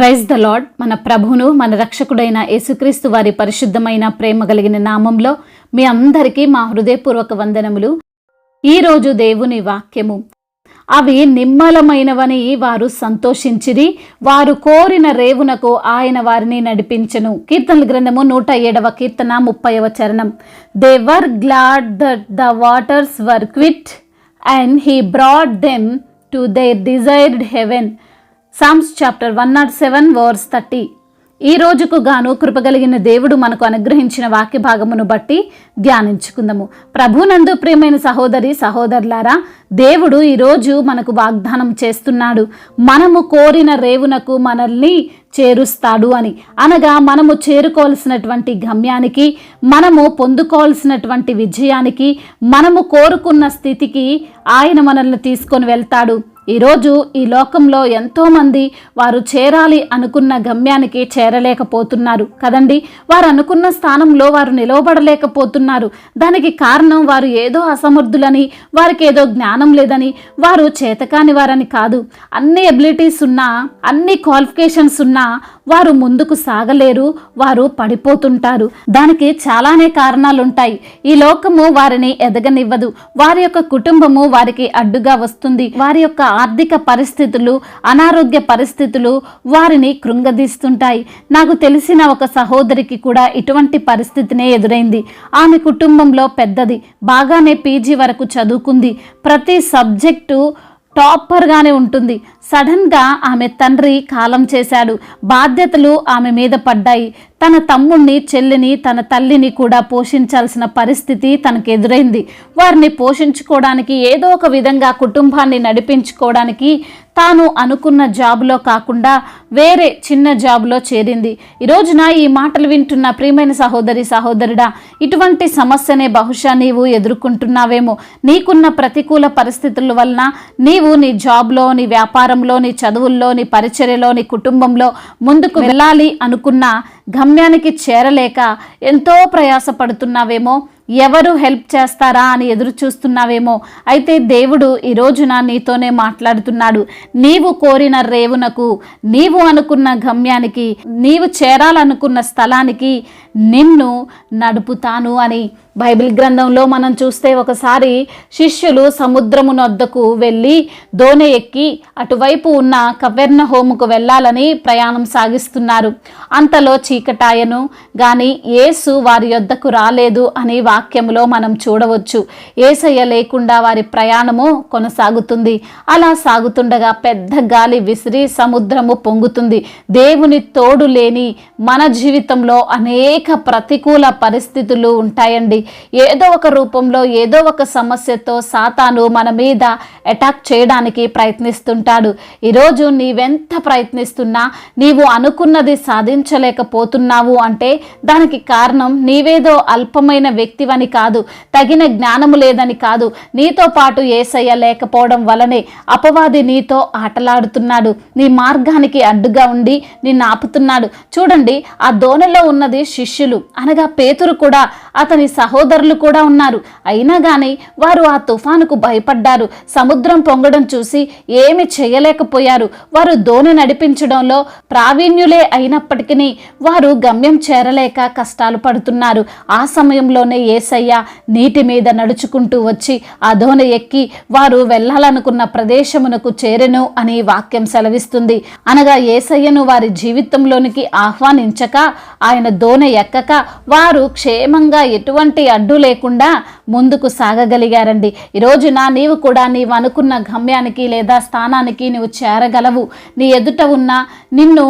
Praise the lord. మన ప్రభువును మన రక్షకుడైన యేసుక్రీస్తు వారి పరిశుద్ధమైన ప్రేమ కలిగిన నామంలో మీ అందరికీ మా హృదయపూర్వక వందనములు. ఈరోజు దేవుని వాక్యము, అవి నిమ్మలమైనవని వారు సంతోషించిరి, వారు కోరిన రేవునకు ఆయన వారిని నడిపించెను. కీర్తనల గ్రంథము 107వ కీర్తన 30వ చరణం. They were glad that the waters were quiet and he brought them to their desired haven. Psalms chapter 107 verse 30. ఈ రోజుకు గాను కృపగలిగిన దేవుడు మనకు అనుగ్రహించిన వాక్య భాగమును బట్టి ధ్యానించుకుందాము. ప్రభునందు ప్రియమైన సహోదరి సహోదరులారా, దేవుడు ఈరోజు మనకు వాగ్దానం చేస్తున్నాడు, మనము కోరిన రేవునకు మనల్ని చేరుస్తాడు అని. అనగా మనము చేరుకోవాల్సినటువంటి గమ్యానికి, మనము పొందుకోవాల్సినటువంటి విజయానికి, మనము కోరుకున్న స్థితికి ఆయన మనల్ని తీసుకొని వెళ్తాడు. ఈరోజు ఈ లోకంలో ఎంతోమంది వారు చేరాలి అనుకున్న గమ్యానికి చేరలేకపోతున్నారు కదండి. వారు అనుకున్న స్థానంలో వారు నిలవబడలేకపోతున్నారు. దానికి కారణం వారు ఏదో అసమర్థులని, వారికి ఏదో జ్ఞానం లేదని, వారు చేతకాని వారని కాదు. అన్ని ఎబిలిటీస్ ఉన్నా, అన్ని క్వాలిఫికేషన్స్ ఉన్నా వారు ముందుకు సాగలేరు, వారు పడిపోతుంటారు. దానికి చాలానే కారణాలు ఉంటాయి. ఈ లోకము వారిని ఎదగనివ్వదు, వారి యొక్క కుటుంబము వారికి అడ్డుగా వస్తుంది, వారి యొక్క ఆర్థిక పరిస్థితులు, అనారోగ్య పరిస్థితులు వారిని కృంగదీస్తుంటాయి. నాకు తెలిసిన ఒక సహోదరికి కూడా ఇటువంటి పరిస్థితినే ఎదురైంది. ఆమె కుటుంబంలో పెద్దది, బాగానే పీజీ వరకు చదువుకుంది, ప్రతి సబ్జెక్టు టాపర్గానే ఉంటుంది. సడన్గా ఆమె తండ్రి కాలం చేశాడు, బాధ్యతలు ఆమె మీద పడ్డాయి. తన తమ్ముణ్ణి, చెల్లిని, తన తల్లిని కూడా పోషించాల్సిన పరిస్థితి తనకు ఎదురైంది. వారిని పోషించుకోవడానికి, ఏదో ఒక విధంగా కుటుంబాన్ని నడిపించుకోవడానికి తాను అనుకున్న జాబ్లో కాకుండా వేరే చిన్న జాబ్లో చేరింది. ఈ రోజున ఈ మాటలు వింటున్న ప్రియమైన సహోదరి సహోదరుడా, ఇటువంటి సమస్యనే బహుశా నీవు ఎదుర్కొంటున్నావేమో. నీకున్న ప్రతికూల పరిస్థితుల వలన నీవు నీ జాబ్లో, నీ వ్యాపారంలో, నీ చదువుల్లో, నీ పరిచర్యలో, నీ కుటుంబంలో ముందుకు వెళ్ళాలి అనుకున్న గమ్యానికి చేరలేక ఎంతో ప్రయాసపడుతున్నావేమో. ఎవరు హెల్ప్ చేస్తారా అని ఎదురు చూస్తున్నావేమో. అయితే దేవుడు ఈ రోజున నీతోనే మాట్లాడుతున్నాడు. నీవు కోరిన రేవునకు, నీవు అనుకున్న గమ్యానికి, నీవు చేరాలనుకున్న స్థలానికి నిన్ను నడుపుతాను అని బైబిల్ గ్రంథంలో మనం చూస్తే, ఒకసారి శిష్యులు సముద్రమునొద్దకు వెళ్ళి దోణి ఎక్కి అటువైపు ఉన్న కపెర్నహూముకు వెళ్ళాలని ప్రయాణం సాగిస్తున్నారు. అంతలో చీకటాయను గాని యేసు వారి యొద్దకు రాలేదు అని వాక్యములో మనం చూడవచ్చు. యేసయ్య లేకుండా వారి ప్రయాణము కొనసాగుతుంది. అలా సాగుతుండగా పెద్ద గాలి విసిరి సముద్రము పొంగుతుంది. దేవుని తోడు లేని మన జీవితంలో అనేక ప్రతికూల పరిస్థితులు ఉంటాయండి. ఏదో ఒక రూపంలో, ఏదో ఒక సమస్యతో సాతాను మన మీద అటాక్ చేయడానికి ప్రయత్నిస్తుంటాడు. ఈరోజు నీవెంత ప్రయత్నిస్తున్నా నీవు అనుకున్నది సాధించలేకపోతున్నావు అంటే దానికి కారణం నీవేదో అల్పమైన వ్యక్తివని కాదు, తగిన జ్ఞానము లేదని కాదు, నీతో పాటు యేసయ్య లేకపోవడం వలనే అపవాది నీతో ఆటలాడుతున్నాడు, నీ మార్గానికి అడ్డుగా ఉండి నిన్ను ఆపుతున్నాడు. చూడండి, ఆ దోణిలో ఉన్నది శిష్యులు, అనగా పేతురు కూడా, అతని సహోదరులు కూడా ఉన్నారు. అయినా కానీ వారు ఆ తుఫానుకు భయపడ్డారు. సముద్రం పొంగడం చూసి ఏమి చేయలేకపోయారు. వారు దోణి నడిపించడంలో ప్రావీణ్యులే అయినప్పటికీ వారు గమ్యం చేరలేక కష్టాలు పడుతున్నారు. ఆ సమయంలోనే యేసయ్య నీటి మీద నడుచుకుంటూ వచ్చి ఆ దోణి ఎక్కి వారు వెళ్ళాలనుకున్న ప్రదేశమునకు చేరెను అని వాక్యం సెలవిస్తుంది. అనగా యేసయ్యను వారి జీవితంలోనికి ఆహ్వానించక, ఆయన దోణి ఎక్కక వారు క్షేమంగా ఎటువంటి అడ్డు లేకుండా ముందుకు సాగగలిగారండి. ఈ రోజున నీవు కూడా నీవు అనుకున్న గమ్యానికి లేదా స్థానానికి నువ్వు చేరగలవు. నీ ఎదుట ఉన్న నిన్ను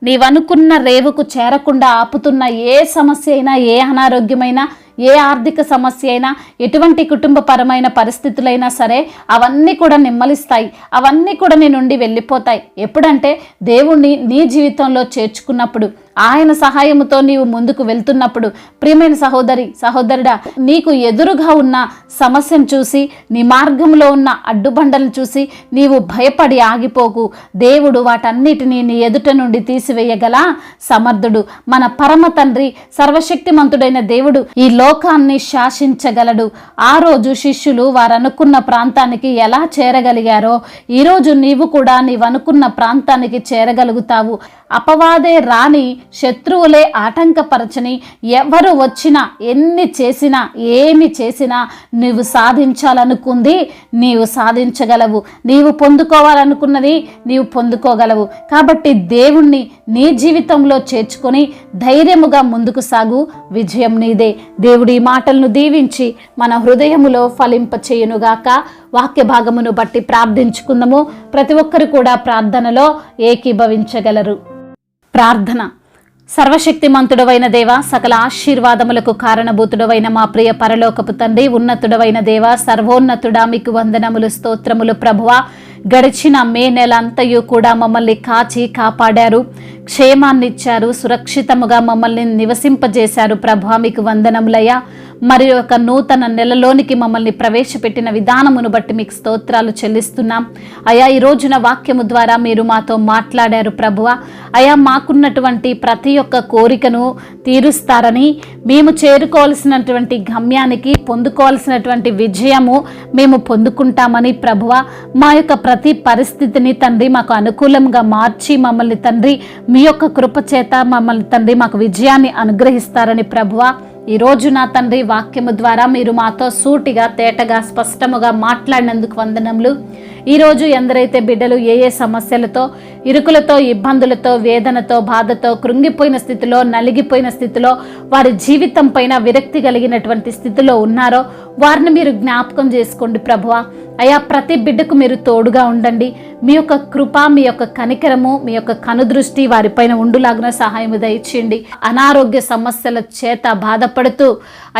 నీవనుకున్న రేవుకు చేరకుండా ఆపుతున్న ఏ సమస్య అయినా, ఏ అనారోగ్యమైనా, ఏ ఆర్థిక సమస్య అయినా, ఎటువంటి కుటుంబపరమైన పరిస్థితులైనా సరే అవన్నీ కూడా నెమ్మలిస్తాయి, అవన్నీ కూడా నీ నుండి వెళ్ళిపోతాయి. ఎప్పుడంటే దేవుణ్ణి నీ జీవితంలో చేర్చుకున్నప్పుడు, ఆయన సహాయముతో నీవు ముందుకు వెళ్తున్నప్పుడు. ప్రియమైన సహోదరి సహోదరుడా, నీకు ఎదురుగా ఉన్న సమస్యను చూసి, నీ మార్గంలో ఉన్న అడ్డుబండలు చూసి నీవు భయపడి ఆగిపోకు. దేవుడు వాటన్నిటినీ నీ ఎదుట నుండి తీసివేయగల సమర్థుడు. మన పరమ తండ్రి, సర్వశక్తిమంతుడైన దేవుడు ఈ లోకాన్ని శాసించగలడు. ఆ రోజు శిష్యులు వారు అనుకున్న ప్రాంతానికి ఎలా చేరగలిగారో ఈరోజు నీవు కూడా నీవనుకున్న ప్రాంతానికి చేరగలుగుతావు. అపవాదే రాని, శత్రువులే ఆటంకపరచని, ఎవరు వచ్చినా ఎన్ని చేసినా ఏమి చేసినా నీవు సాధించాలనుకుంది నీవు సాధించగలవు. నీవు పొందుకోవాలనుకున్నది నీవు పొందుకోగలవు. కాబట్టి దేవుణ్ణి నీ జీవితంలో చేర్చుకొని ధైర్యముగా ముందుకు సాగు. విజయం నీదే. దేవుడి మాటలను దీవించి మన హృదయములో ఫలింపచేయునుగాక. వాక్య భాగమును బట్టి ప్రార్థించుకుందాము. ప్రతి ఒక్కరు కూడా ప్రార్థనలో ఏకీభవించగలరు. ప్రార్థన. సర్వశక్తిమంతుడవైన దేవ, సకల ఆశీర్వాదములకు కారణభూతుడవైన మా ప్రియ పరలోకపు తండ్రి, ఉన్నతుడవైన దేవ, సర్వోన్నతుడా, మీకు వందనములు, స్తోత్రములు ప్రభువా. గడిచిన మే నెల అంతయు కూడా మమ్మల్ని కాచి కాపాడారు, క్షేమాన్నిచ్చారు, సురక్షితముగా మమ్మల్ని నివసింపజేశారు ప్రభువా. మీకు వందనములయ్యా. మరి ఒక నూతన నెలలోనికి మమ్మల్ని ప్రవేశపెట్టిన విధానమును బట్టి మీకు స్తోత్రాలు చెల్లిస్తున్నాం అయా. ఈ రోజున వాక్యము ద్వారా మీరు మాతో మాట్లాడారు ప్రభువా. అయా, మాకున్నటువంటి ప్రతి ఒక్క కోరికను తీరుస్తారని, మేము చేరుకోవాల్సినటువంటి గమ్యానికి పొందుకోవాల్సినటువంటి విజయము మేము పొందుకుంటామని ప్రభువా. మా యొక్క ప్రతి పరిస్థితిని తండ్రి మాకు అనుకూలంగా మార్చి మమ్మల్ని తండ్రి మీ యొక్క కృప చేత మమ్మల్ని తండ్రి మాకు విజయాన్ని అనుగ్రహిస్తారని ప్రభువా. ఈరోజు నా తండ్రి వాక్యము ద్వారా మీరు మాతో సూటిగా తేటగా స్పష్టముగా మాట్లాడినందుకు వందనములు. ఈరోజు ఎందరైతే బిడ్డలు ఏ సమస్యలతో, ఇరుకులతో, ఇబ్బందులతో, వేదనతో, బాధతో, కృంగిపోయిన స్థితిలో, నలిగిపోయిన స్థితిలో, వారి జీవితం పైన విరక్తి కలిగినటువంటి స్థితిలో ఉన్నారో వారిని మీరు జ్ఞాపకం చేసుకోండి ప్రభువా. అయా, ప్రతి బిడ్డకు మీరు తోడుగా ఉండండి. మీ యొక్క కృప, మీ యొక్క కనికరము, మీ యొక్క కనుదృష్టి వారిపైన ఉండులాగున సహాయం దయచేయండి. అనారోగ్య సమస్యల చేత బాధపడుతూ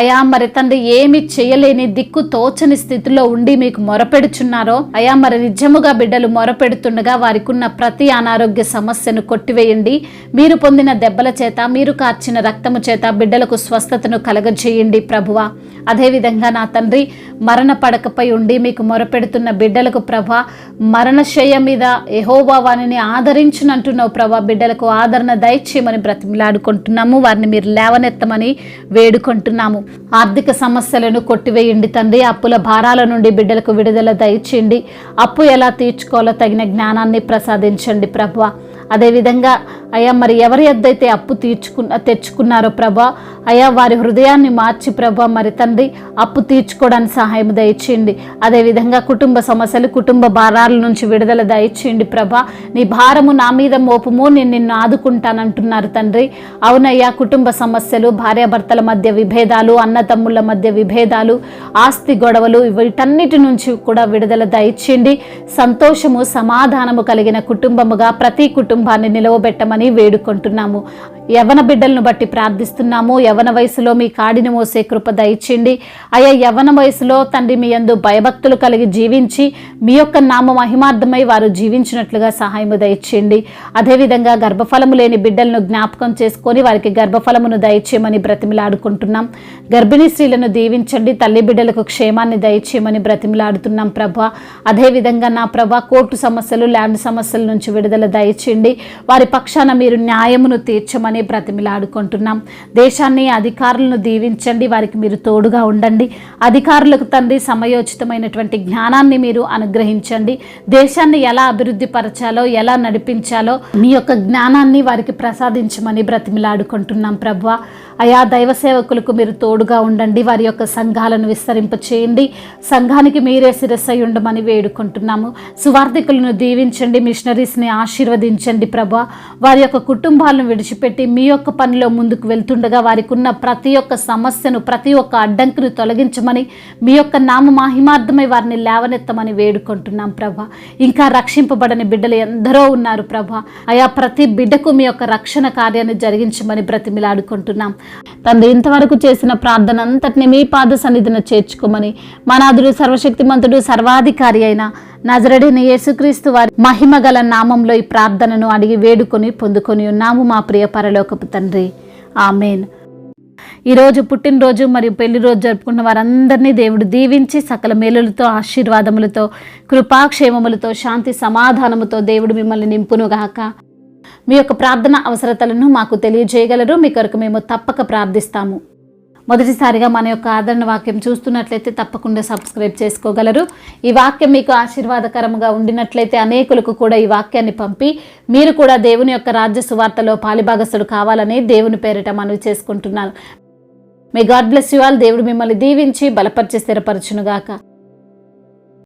అయా మరి తండ్రి ఏమి చేయలేని దిక్కు తోచని స్థితిలో ఉండి మీకు మొరపెడుచున్నారో అయా, మరి నిజముగా బిడ్డలు మొరపెడుతుండగా వారికి ఉన్న ప్రతి అనారోగ్య సమస్యను కొట్టివేయండి. మీరు పొందిన దెబ్బల చేత, మీరు కార్చిన రక్తము చేత బిడ్డలకు స్వస్థతను కలగజేయండి ప్రభువా. అదేవిధంగా నా తండ్రి మరణ పడకపై ఉండి మీకు మొరపెడుతున్న బిడ్డలకు ప్రభా, మరణశయ్య మీద యెహోవా వారిని ఆదరించునంటున్నావు ప్రభా. బిడ్డలకు ఆదరణ దయచేయమని బ్రతిమలాడుకుంటున్నాము. వారిని మీరు లేవనెత్తమని వేడుకుంటున్నాము. ఆర్థిక సమస్యలను కొట్టివేయండి తండ్రి. అప్పుల భారాల నుండి బిడ్డలకు విడుదల దయచేయండి. అప్పు ఎలా తీర్చుకోవాలో తగిన జ్ఞానాన్ని ప్రసాదించండి ప్రభువా. అదేవిధంగా అయ్యా, మరి ఎవరి ఎద్దైతే అప్పు తెచ్చుకున్నారో ప్రభా, అయ్యా వారి హృదయాన్ని మార్చి ప్రభా మరి తండ్రి అప్పు తీర్చుకోవడానికి సహాయం దయచేయండి. అదేవిధంగా కుటుంబ సమస్యలు, కుటుంబ భారాల నుంచి విడుదల దయచేయండి ప్రభా. నీ భారము నా మీద మోపము, నేను నిన్ను ఆదుకుంటానంటున్నారు తండ్రి. అవునయ్యా, కుటుంబ సమస్యలు, భార్యాభర్తల మధ్య విభేదాలు, అన్నతమ్ముళ్ళ మధ్య విభేదాలు, ఆస్తి గొడవలు, వీటన్నిటి నుంచి కూడా విడుదల దయచేయండి. సంతోషము, సమాధానము కలిగిన కుటుంబముగా ప్రతి కుటుంబాన్ని నిలవబెట్టమని వేడుకుంటున్నాము. యవన బిడ్డలను బట్టి ప్రార్థిస్తున్నాము. యవన వయసులో మీ కాడిని మోసే కృప దయచేయండి అయ్యా. యవన వయసులో తండ్రి మీ యందు భయభక్తులు కలిగి జీవించి మీ యొక్క నామ మహిమార్థమై వారు జీవించినట్లుగా సహాయము దయచేయండి. అదేవిధంగా గర్భఫలము లేని బిడ్డలను జ్ఞాపకం చేసుకొని వారికి గర్భఫలమును దయచేయమని బ్రతిమలాడుకుంటున్నాం. గర్భిణీ స్త్రీలను దీవించండి. తల్లి బిడ్డలకు క్షేమాన్ని దయచేయమని బ్రతిమలాడుతున్నాం ప్రభా. అదేవిధంగా నా ప్రభా, కోర్టు సమస్యలు, ల్యాండ్ సమస్యల నుంచి విడుదల దయచేయండి. వారి పక్షాన మీరు న్యాయమును తీర్చమని బ్రతిమలాడుకుంటున్నాం. దేశాన్ని, అధికారులను దీవించండి. వారికి మీరు తోడుగా ఉండండి. అధికారులకు తండ్రి సమయోచితమైనటువంటి జ్ఞానాన్ని మీరు అనుగ్రహించండి. దేశాన్ని ఎలా అభివృద్ధి పరచాలో, ఎలా నడిపించాలో మీ యొక్క జ్ఞానాన్ని వారికి ప్రసాదించమని బ్రతిమలాడుకుంటున్నాం ప్రభువా. అయా, దైవ సేవకులకు మీరు తోడుగా ఉండండి. వారి యొక్క సంఘాలను విస్తరింపచేయండి. సంఘానికి మీరే శిరస్సై ఉండమని వేడుకుంటున్నాము. సువార్థికులను దీవించండి. మిషనరీస్ని ఆశీర్వదించండి ప్రభా. వారి యొక్క కుటుంబాలను విడిచిపెట్టి మీ యొక్క పనిలో ముందుకు వెళ్తుండగా వారికి ఉన్న ప్రతి ఒక్క సమస్యను, ప్రతి ఒక్క అడ్డంకును తొలగించమని, మీ యొక్క నామ మహిమార్థమై వారిని లేవనెత్తమని వేడుకుంటున్నాం ప్రభా. ఇంకా రక్షింపబడని బిడ్డలు ఎందరో ఉన్నారు ప్రభా. అయా, ప్రతి బిడ్డకు మీ యొక్క రక్షణ కార్యాన్ని జరిగించమని బ్రతిమిలాడుకుంటున్నాం తండ్రి. ఇంతవరకు చేసిన ప్రార్థన అంతటిని మీ పాద సన్నిధిన చేర్చుకోమని మనాదుడు, సర్వశక్తిమంతుడు, సర్వాధికారి అయిన నజరేయుడైన యేసుక్రీస్తు వారి మహిమ గల నామంలో ఈ ప్రార్థనను అడిగి వేడుకొని పొందుకొని ఉన్నాము మా ప్రియ పరలోకపు తండ్రి. ఆమేన్. ఈరోజు పుట్టినరోజు మరియు పెళ్లి రోజు జరుపుకున్న వారందరినీ దేవుడు దీవించి సకల మేలులతో, ఆశీర్వాదములతో, కృపాక్షేమములతో, శాంతి సమాధానముతో దేవుడు మిమ్మల్ని నింపునుగాక. మీ యొక్క ప్రార్థన అవసరతలను మాకు తెలియజేయగలరు. మీ కొరకు మేము తప్పక ప్రార్థిస్తాము. మొదటిసారిగా మన యొక్క ఆదరణ వాక్యం చూస్తున్నట్లయితే తప్పకుండా సబ్స్క్రైబ్ చేసుకోగలరు. ఈ వాక్యం మీకు ఆశీర్వాదకరంగా ఉండినట్లయితే అనేకులకు కూడా ఈ వాక్యాన్ని పంపి మీరు కూడా దేవుని యొక్క రాజ్య సువార్తలో పాలిభాగస్తుడు కావాలని దేవుని పేరిట మనవి చేసుకుంటున్నాను. May God bless you all. దేవుడు మిమ్మల్ని దీవించి బలపరిచి స్థిరపరచునుగాక.